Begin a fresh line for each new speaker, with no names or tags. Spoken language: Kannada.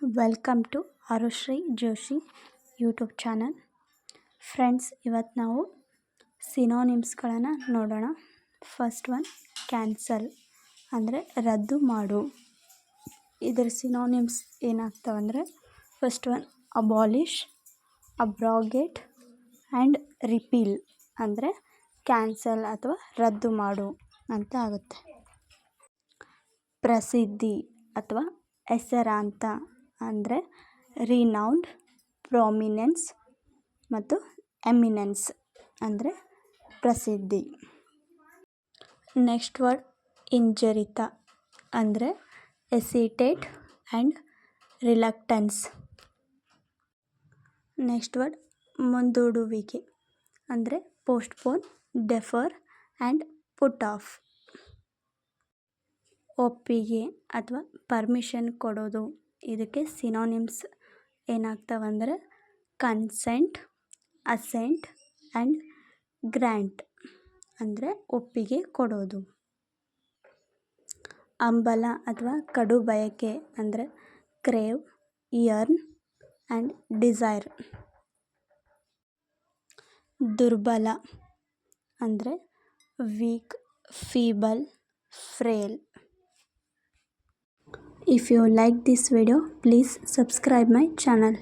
Welcome to Arushree Joshi YouTube channel. Friends, ಇವತ್ತು ನಾವು ಸಿನೋನಿಮ್ಸ್ಗಳನ್ನು ನೋಡೋಣ. ಫಸ್ಟ್ ಒನ್ ಕ್ಯಾನ್ಸಲ್ ಅಂದರೆ ರದ್ದು ಮಾಡು. ಇದರ ಸಿನೋನಿಮ್ಸ್ ಏನಾಗ್ತಾವಂದರೆ first one abolish, abrogate and repeal ಅಂದರೆ ಕ್ಯಾನ್ಸಲ್ ಅಥವಾ ರದ್ದು ಮಾಡು ಅಂತ ಆಗುತ್ತೆ. ಪ್ರಸಿದ್ಧಿ ಅಥವಾ ಹೆಸರಾಂತ ಅಂದರೆ ರಿನೌಂಡ್, ಪ್ರಾಮಿನೆನ್ಸ್ ಮತ್ತು ಎಮಿನೆನ್ಸ್ ಅಂದರೆ ಪ್ರಸಿದ್ಧಿ. ನೆಕ್ಸ್ಟ್ ವರ್ಡ್ ಹಿಂಜರಿತ ಅಂದರೆ hesitate and reluctance. Next word ಮುಂದೂಡುವಿಕೆ ಅಂದರೆ postpone, defer and put off. ಒಪ್ಪಿಗೆ ಅಥವಾ ಪರ್ಮಿಷನ್ ಕೊಡೋದು, ಇದಕ್ಕೆ ಸಿನೋನಿಮ್ಸ್ ಏನಾಗ್ತಾವಂದರೆ ಕನ್ಸೆಂಟ್, ಅಸೆಂಟ್ ಆ್ಯಂಡ್ ಗ್ರ್ಯಾಂಟ್ ಅಂದರೆ ಒಪ್ಪಿಗೆ ಕೊಡೋದು. ಹಂಬಲ ಅಥವಾ ಕಡು ಬಯಕೆ ಅಂದರೆ ಕ್ರೇವ್, ಯರ್ನ್ ಆ್ಯಂಡ್ ಡಿಸೈರ್. ದುರ್ಬಲ ಅಂದರೆ weak, feeble, frail. If you like this video, please subscribe my channel.